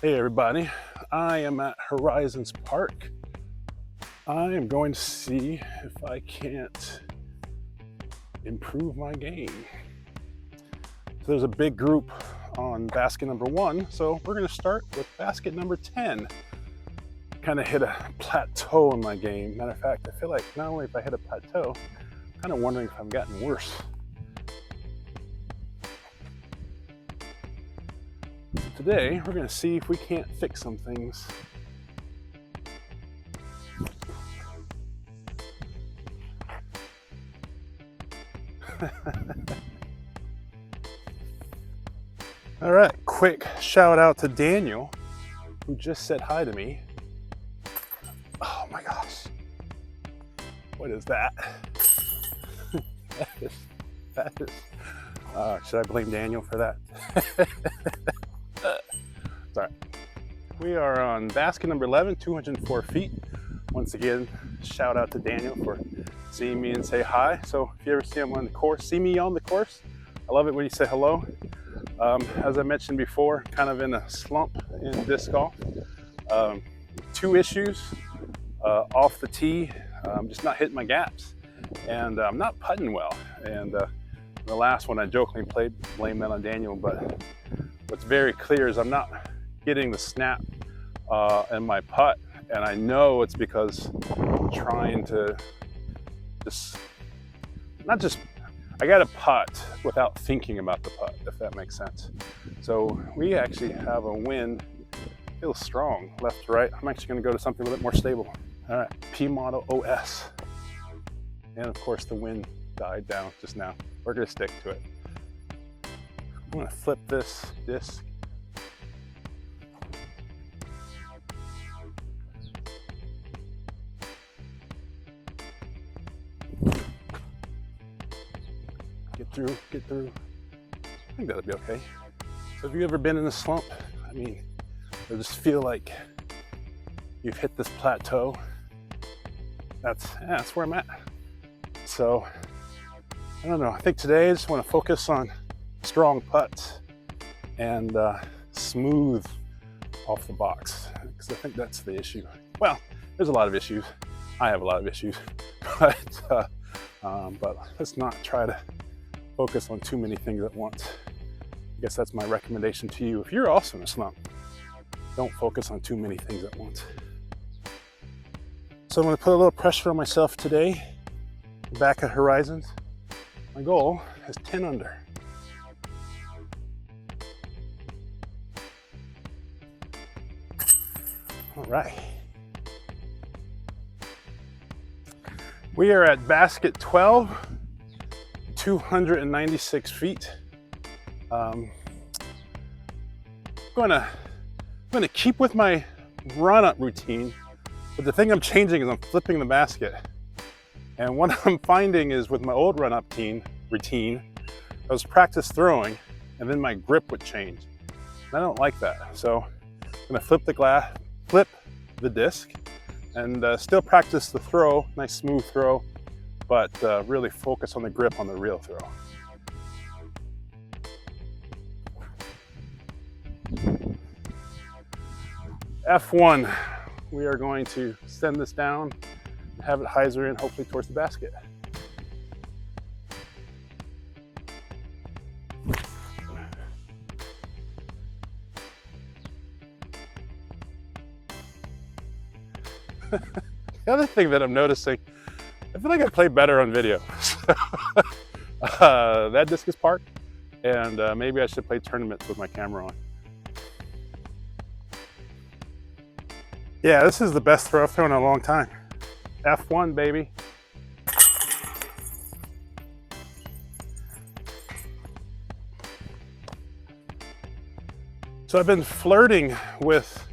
Hey everybody, I am at Horizons Park. I am going to see if I can't improve my game. So there's a big group on basket number 1, so we're going to start with basket number 10. Kind of hit a plateau in my game. Matter of fact, I feel like not only if I hit a plateau, I'm kind of wondering if I've gotten worse. So today, we're going to see if we can't fix some things. All right, quick shout out to Daniel, who just said hi to me. Oh my gosh, what is that? that is should I blame Daniel for that? Sorry. We are on basket number 11, 204 feet. Once again, shout out to Daniel for seeing me and say hi. So if you ever see him on the course, see me on the course, I love it when you say hello. As I mentioned before, kind of in a slump in disc golf. 2 issues, off the tee, just not hitting my gaps, and I'm not putting well. And the last one I jokingly blamed that on Daniel, but what's very clear is I'm not getting the snap in my putt, and I know it's because I'm trying to I got to putt without thinking about the putt, if that makes sense. So we actually have a wind, feels strong, left to right. I'm actually going to go to something a little bit more stable. All right, P model OS. And of course the wind died down just now. We're going to stick to it. I'm going to flip this disc. Get through. I think that'll be okay. So have you ever been in a slump? I mean, I just feel like you've hit this plateau. That's where I'm at. So I don't know. I think today I just want to focus on strong putts and smooth off the box, because I think that's the issue. Well, there's a lot of issues. I have a lot of issues, but let's not try to focus on too many things at once. I guess that's my recommendation to you. If you're also in a slump, don't focus on too many things at once. So I'm going to put a little pressure on myself today. Back at Horizons, my goal is 10 under. All right. We are at basket 12, 296 feet. I'm gonna keep with my run-up routine, but the thing I'm changing is I'm flipping the basket. And what I'm finding is with my old run-up routine, I was practice throwing, and then my grip would change. And I don't like that, so I'm gonna flip the disc, and still practice the throw, nice smooth throw, but really focus on the grip on the real throw. F1, we are going to send this down and have it hyzer in, hopefully towards the basket. The other thing that I'm noticing, I feel like I play better on video. That disc is parked, and maybe I should play tournaments with my camera on. Yeah, this is the best throw I've thrown in a long time. F1, baby. So I've been flirting with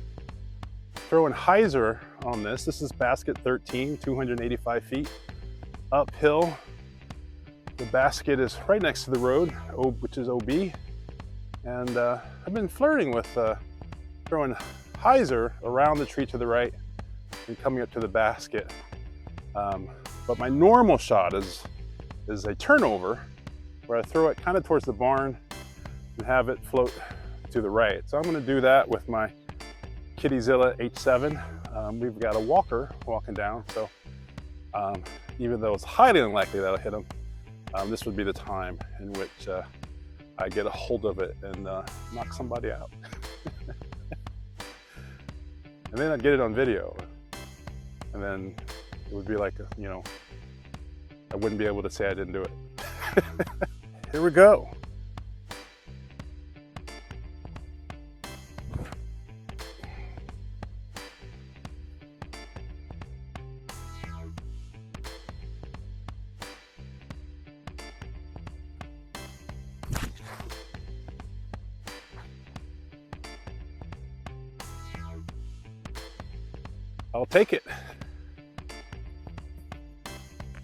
throwing hyzer on this. This is basket 13, 285 feet, uphill. The basket is right next to the road, which is OB. And I've been flirting with throwing hyzer around the tree to the right and coming up to the basket. But my normal shot is a turnover where I throw it kind of towards the barn and have it float to the right. So I'm going to do that with my Kittyzilla H7. We've got a walker walking down, so even though it's highly unlikely that I'll hit him, this would be the time in which I get a hold of it and knock somebody out. And then I'd get it on video, and then it would be like, you know, I wouldn't be able to say I didn't do it. Here we go. I'll take it.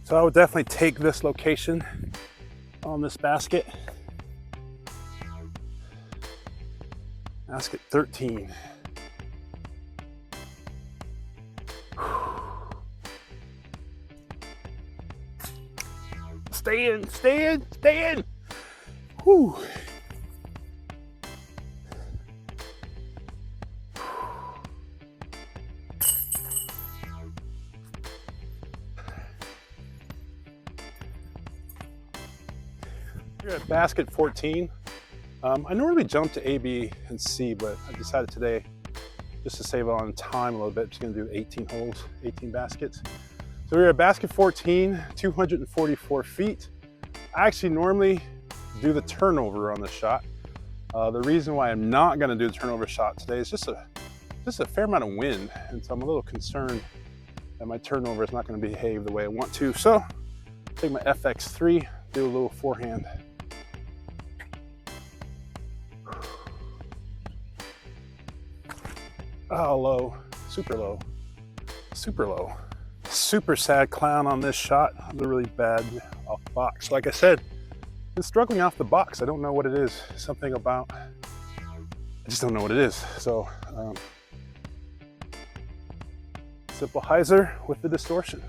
So I would definitely take this location on this basket. Basket 13. Stay in, stay in, stay in. Whew. We're at basket 14. I normally jump to A, B, and C, but I decided today, just to save on time a little bit, just gonna do 18 holes, 18 baskets. So we're at basket 14, 244 feet. I actually normally do the turnover on the shot. The reason why I'm not gonna do the turnover shot today is just a fair amount of wind, and so I'm a little concerned that my turnover is not gonna behave the way I want to. So take my FX3, do a little forehand. Oh, low, super low, super low. Super sad clown on this shot. Really bad off the box. Like I said, been struggling off the box. I don't know what it is. Something about, I just don't know what it is. So, simple hyzer with the distortion.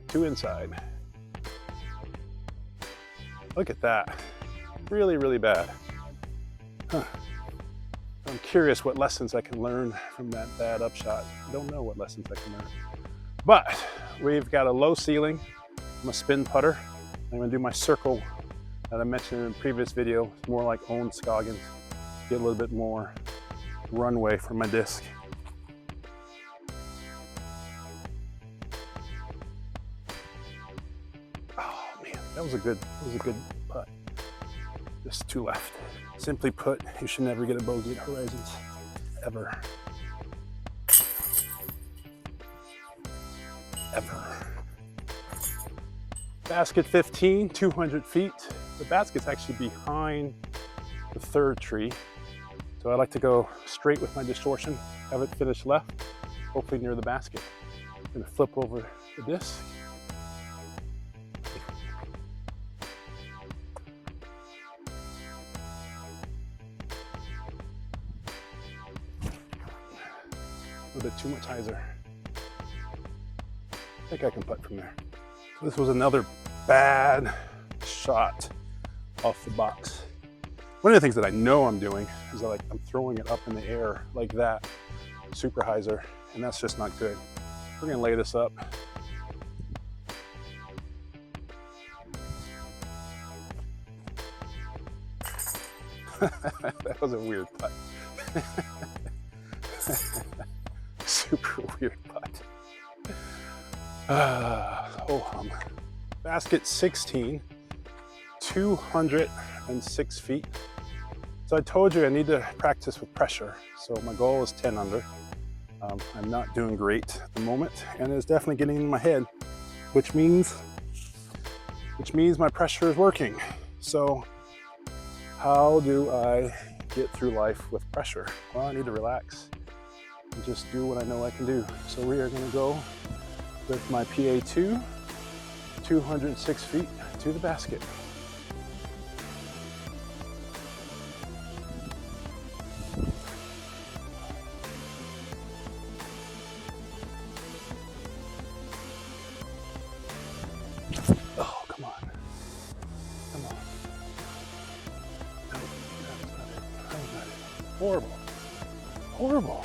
2 inside. Look at that. Really, really bad. Huh. I'm curious what lessons I can learn from that bad upshot. I don't know what lessons I can learn. But we've got a low ceiling. I'm a spin putter. I'm gonna do my circle that I mentioned in a previous video. It's more like Owen Scoggins. Get a little bit more runway for my disc. Oh man, that was a good putt. Just 2 left. Simply put, you should never get a bogey at Horizons, ever. Ever. Basket 15, 200 feet. The basket's actually behind the 3rd tree. So I like to go straight with my distortion, have it finish left, hopefully near the basket. I'm gonna flip over the disc. A little bit too much hyzer. I think I can putt from there. So this was another bad shot off the box. One of the things that I know I'm doing is that I'm throwing it up in the air like that, super hyzer, and that's just not good. We're gonna lay this up. That was a weird putt. Super weird putt. Basket 16, 206 feet. So I told you I need to practice with pressure. So my goal is 10 under. I'm not doing great at the moment, and it's definitely getting in my head, which means my pressure is working. So how do I get through life with pressure? Well, I need to relax and just do what I know I can do. So we are gonna go with my PA2, 206 feet to the basket. Oh, come on. Come on. No, that was not it. That was not it. Horrible. Horrible.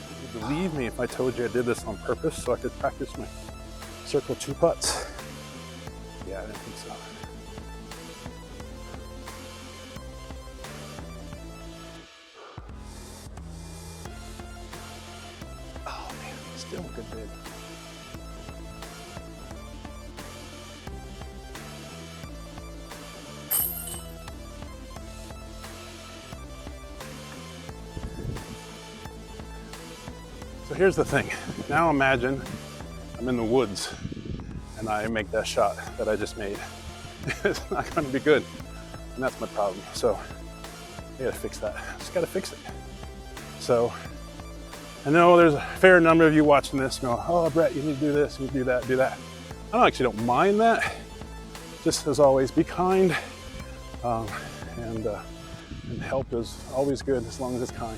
Would you believe me if I told you I did this on purpose so I could practice my circle 2 putts? Yeah, I didn't think so. Oh man, still a good bid. So here's the thing. Now imagine I'm in the woods and I make that shot that I just made. It's not going to be good. And that's my problem. So I got to fix that. Just got to fix it. So I know there's a fair number of you watching this going, oh, Brett, you need to do this, you need to do that, do that. I actually don't mind that. Just as always, be kind. And help is always good as long as it's kind.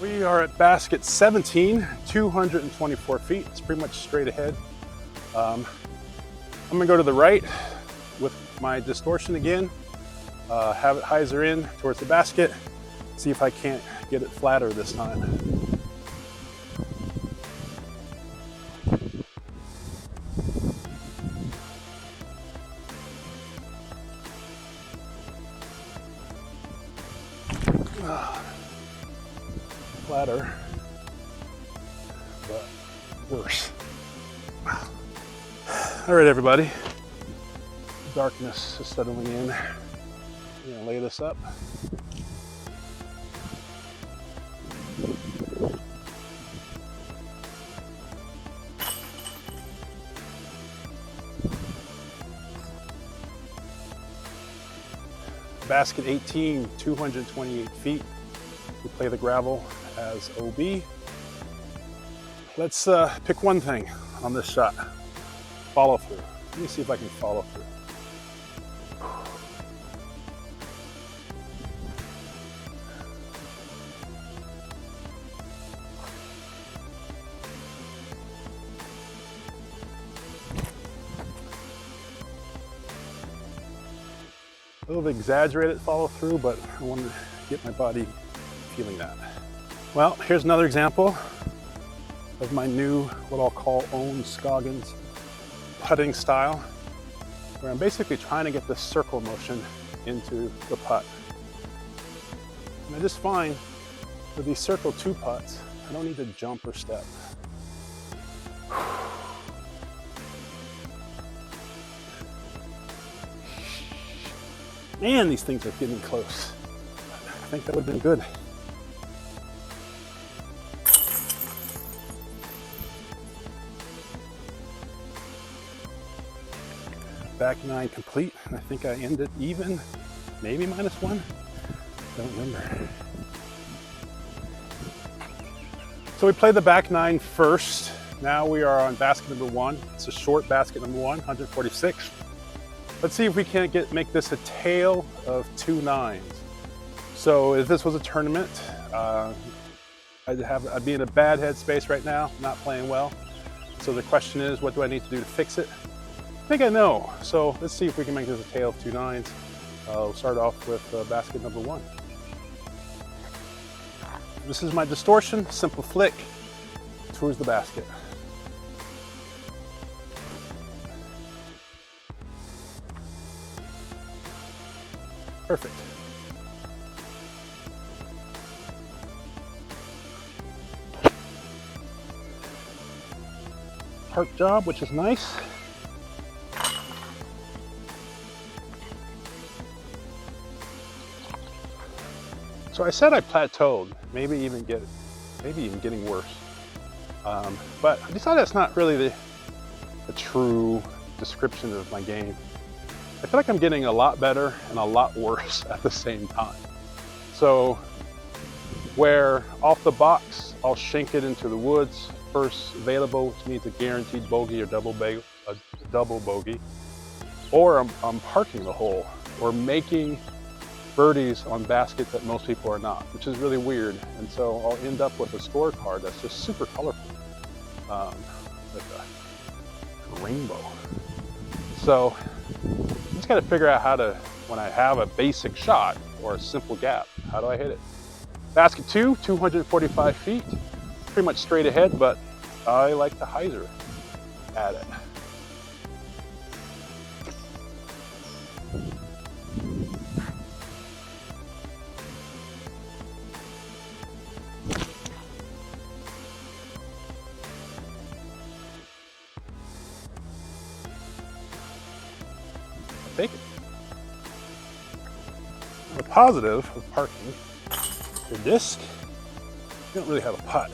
We are at basket 17, 224 feet. It's pretty much straight ahead. I'm gonna go to the right with my distortion again, have it hyzer in towards the basket, see if I can't get it flatter this time. Flatter, but worse. All right, everybody. Darkness is settling in. I'm gonna lay this up. Basket 18, 228 feet. We play the gravel as OB. Let's pick one thing on this shot. Follow through. Let me see if I can follow through. A little bit exaggerated follow through, but I wanted to get my body feeling that. Well, here's another example of my new, what I'll call own Scoggins putting style, where I'm basically trying to get the circle motion into the putt. And I just find with these circle 2 putts, I don't need to jump or step. Man, these things are getting close. I think that would have been good. Back 9 complete. I think I ended even, maybe -1. Don't remember. So we played the back 9 first. Now we are on basket number 1. It's a short basket number 1, 146. Let's see if we can't make this a tail of 2 9s. So if this was a tournament, I'd be in a bad headspace right now, not playing well. So the question is, what do I need to do to fix it? I think I know. So let's see if we can make this a tail of 2 9s. We'll start off with basket number 1. This is my distortion, simple flick towards the basket. Perfect. Park job, which is nice. So I said I plateaued, maybe even getting worse. But I decided that's not really the true description of my game. I feel like I'm getting a lot better and a lot worse at the same time. So where off the box, I'll shank it into the woods, first available, which means a guaranteed bogey or double bogey, or I'm parking the hole or making birdies on baskets that most people are not, which is really weird. And so I'll end up with a scorecard that's just super colorful, like a rainbow. So I just got to figure out how to, when I have a basic shot, or a simple gap. How do I hit it? Basket 2, 245 feet. Pretty much straight ahead, but I like the hyzer at it. Take it. The positive of parking your disc, you don't really have a putt.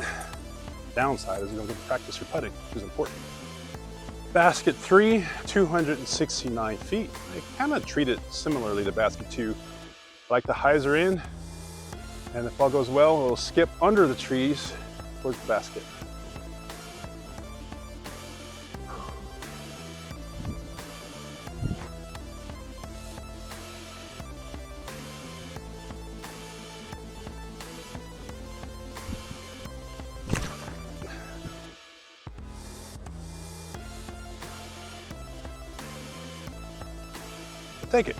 Downside is you don't get to practice your putting, which is important. Basket 3, 269 feet. I kind of treat it similarly to basket 2. I like the hyzer in, and if all goes well, we'll skip under the trees towards the basket. Take it.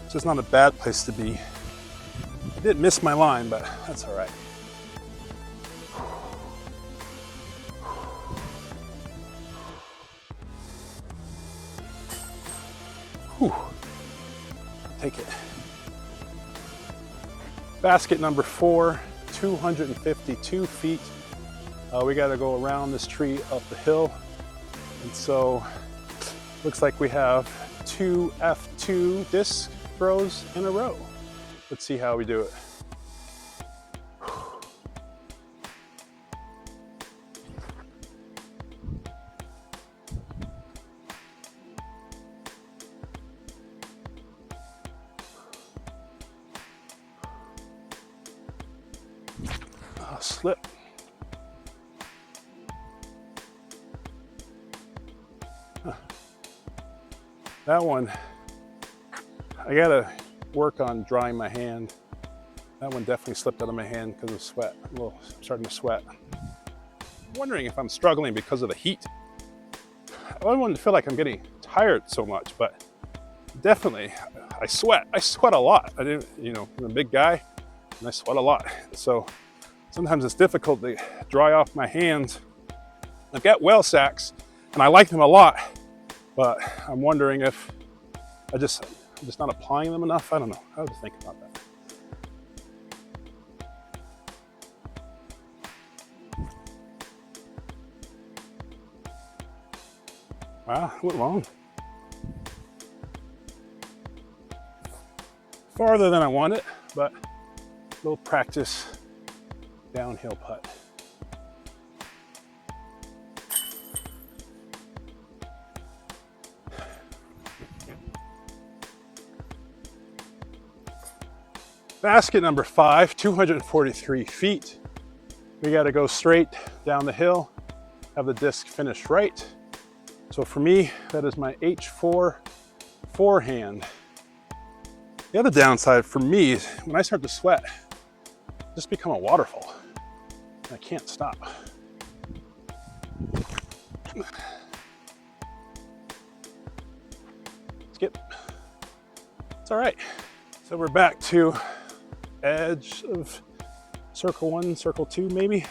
It's just not a bad place to be. I did miss my line, but that's all right. Whew. Take it. Basket number 4, 252 feet. We got to go around this tree up the hill, and so looks like we have 2 F2 disc throws in a row. Let's see how we do it. Slip. That one, I gotta work on drying my hand. That one definitely slipped out of my hand because of sweat. I'm starting to sweat. I'm wondering if I'm struggling because of the heat. I don't want to feel like I'm getting tired so much, but definitely I sweat. I sweat a lot. I'm a big guy and I sweat a lot. So sometimes it's difficult to dry off my hands. I've got whale sacks and I like them a lot. But I'm wondering if I'm just not applying them enough. I don't know. I have to think about that. Wow, it went long. Farther than I wanted, but a little practice downhill putt. Basket number 5, 243 feet. We got to go straight down the hill, have the disc finish right. So for me, that is my H4 forehand. The other downside for me is when I start to sweat, I just become a waterfall. I can't stop. Skip. It's all right. So we're back to edge of circle 1, circle 2 maybe.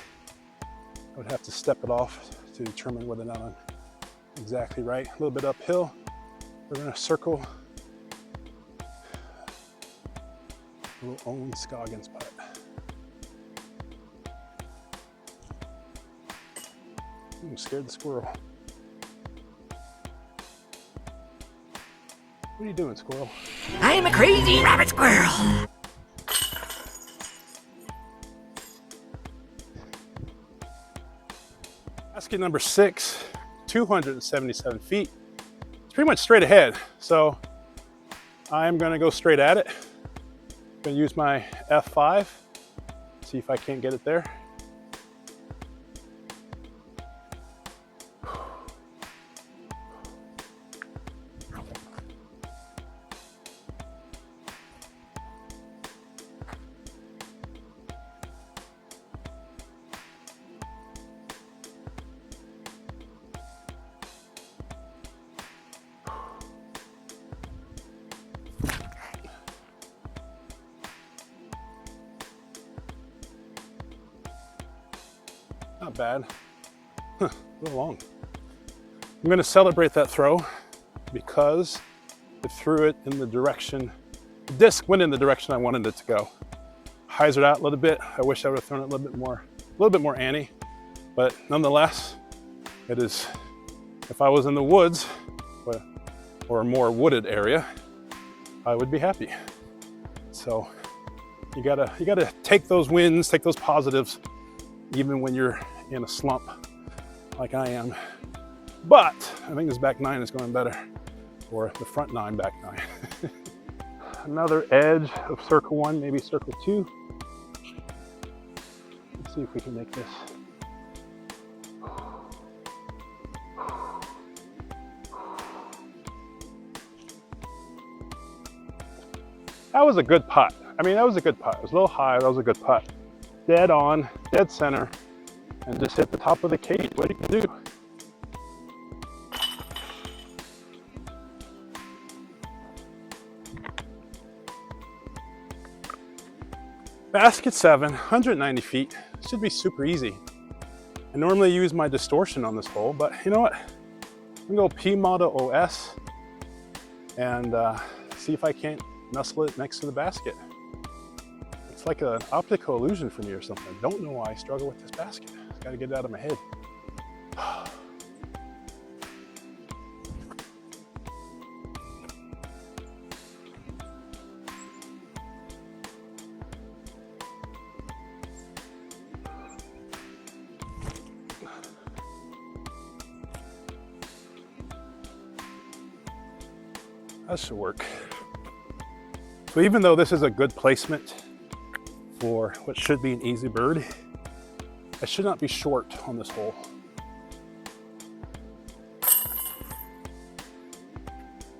I would have to step it off to determine whether or not I'm exactly right. A little bit uphill. We're gonna circle a little Owen Scoggins putt. I'm scared the squirrel. What are you doing, squirrel? I'm a crazy rabbit squirrel. Basket number 6, 277 feet. It's pretty much straight ahead, so I'm gonna go straight at it. I'm gonna use my F5, see if I can't get it there. bad. Huh, a little long. I'm gonna celebrate that throw because I threw it in the direction, the disc went in the direction I wanted it to go. Hyzered out a little bit. I wish I would have thrown it a little bit more Annie, but nonetheless, it is, if I was in the woods or a more wooded area, I would be happy. So you gotta take those wins, take those positives, even when you're in a slump like I am. But I think this back nine is going better, or the front nine, back nine. Another edge of circle one, maybe circle two. Let's see if we can make this. That was a good putt. I mean, that was a good putt. It was a little high, that was a good putt. Dead on, dead center, and just hit the top of the cage. What do you do? Basket 7, 190 feet. Should be super easy. I normally use my distortion on this hole, but you know what? I'm gonna go P Model OS and see if I can't nestle it next to the basket. It's like an optical illusion for me or something. I don't know why I struggle with this basket. Just gotta get it out of my head. That should work. So even though this is a good placement for what should be an easy bird, I should not be short on this hole.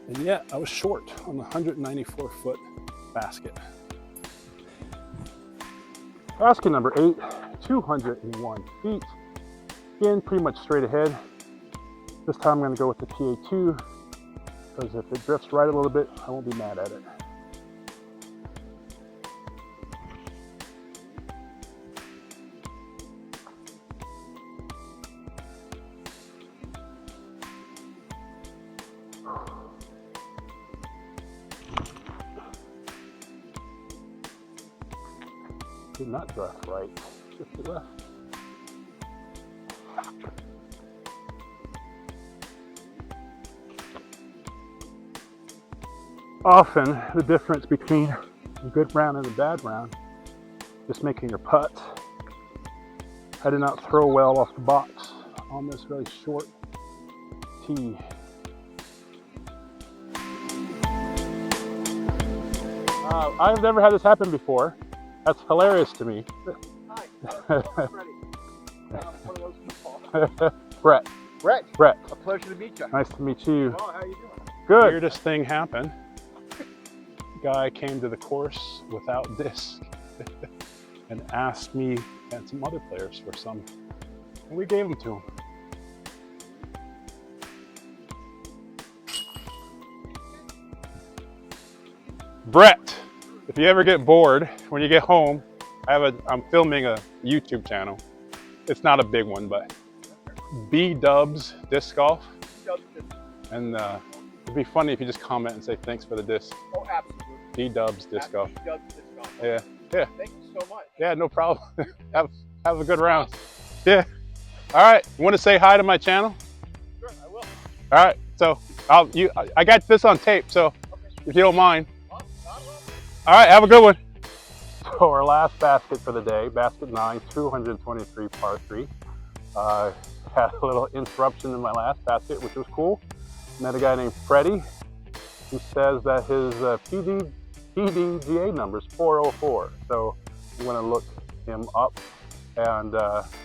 And yet I was short on the 194-foot basket. Basket number 8, 201 feet. Again, pretty much straight ahead. This time I'm going to go with the PA2. Because if it drifts right a little bit, I won't be mad at it. Did not drift right, just left. Often, the difference between a good round and a bad round, just making your putt. I did not throw well off the box on this really short tee. I've never had this happen before. That's hilarious to me. Hi, I'm ready. One of those Brett. Brett. A pleasure to meet you. Nice to meet you. Oh, how you doing? Good. Weirdest thing happened. Guy came to the course without disc and asked me and some other players for some, and we gave them to him. Brett, if you ever get bored when you get home, I'm filming a YouTube channel. It's not a big one, but B-Dubs Disc Golf. And it'd be funny if you just comment and say thanks for the disc. Oh, absolutely. B-Dubs Disc Golf. B-Dubs Disc Golf. Yeah. Thank you so much. Yeah, no problem. have a good round. Yeah. All right. You want to say hi to my channel? Sure, I will. All right. So I got this on tape. So if you don't mind. Oh, I will. All right. Have a good one. So our last basket for the day, basket 9, 223 par 3. Had a little interruption in my last basket, which was cool. Met a guy named Freddie who says that his PDGA number is 404. So I'm going to look him up, and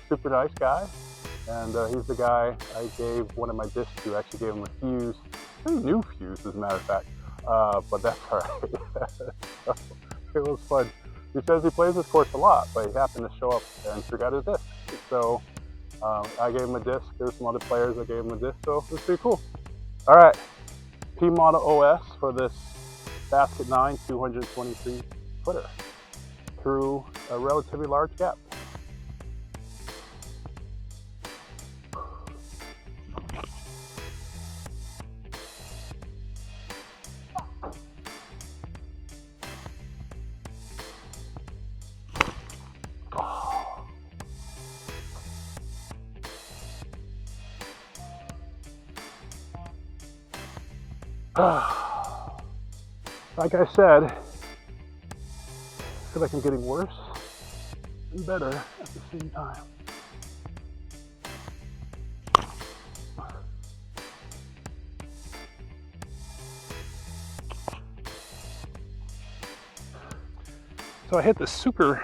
super nice guy. And he's the guy I gave one of my discs to. I actually gave him a fuse, pretty new fuse as a matter of fact, but that's all right. So, it was fun. He says he plays this course a lot, but he happened to show up and forgot his disc. So I gave him a disc. There's some other players that gave him a disc, so it was pretty cool. All right, P Model OS for this basket 9, 223 footer through a relatively large gap. Like I said, I feel like I'm getting worse and better at the same time. So I hit the super,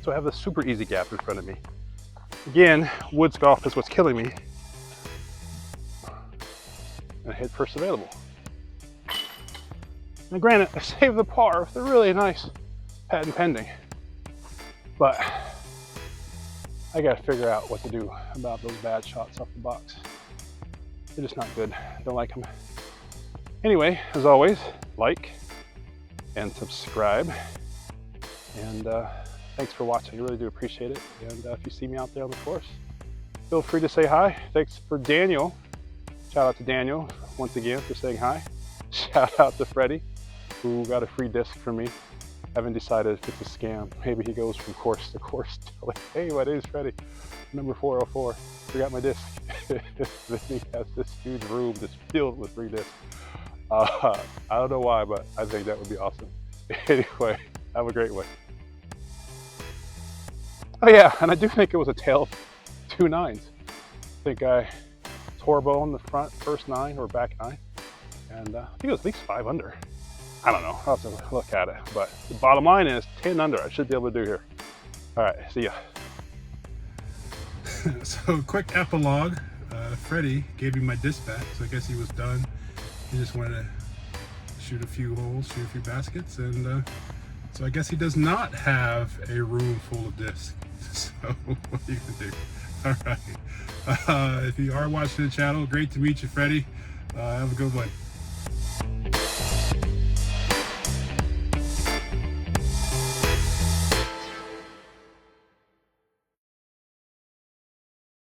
so I have the super easy gap in front of me. Again, woods golf is what's killing me. And I hit first available. Now granted, I saved the par with a really nice patent pending, but I gotta figure out what to do about those bad shots off the box. They're just not good, don't like them. Anyway, as always, like and subscribe. And thanks for watching, I really do appreciate it. And if you see me out there on the course, feel free to say hi. Thanks for Daniel. Shout out to Daniel once again for saying hi. Shout out to Freddie, who got a free disc from me. Haven't decided if it's a scam. Maybe he goes from course to course telling, hey, my name's Freddie, number 404, forgot my disc. Then he has this huge room just filled with free discs. I don't know why, but I think that would be awesome. Anyway, have a great one. Oh yeah, and I do think it was a tail of 2 9s. I think I torbo on the front first 9 or back 9. And I think it was at least 5 under. I don't know, I'll have to look at it. But the bottom line is 10 under, I should be able to do here. All right, see ya. So quick epilogue, Freddie gave me my disc back, so I guess he was done. He just wanted to shoot a few holes, shoot a few baskets, and so I guess he does not have a room full of discs. So what are you gonna do? All right, if you are watching the channel, great to meet you, Freddie. Have a good one.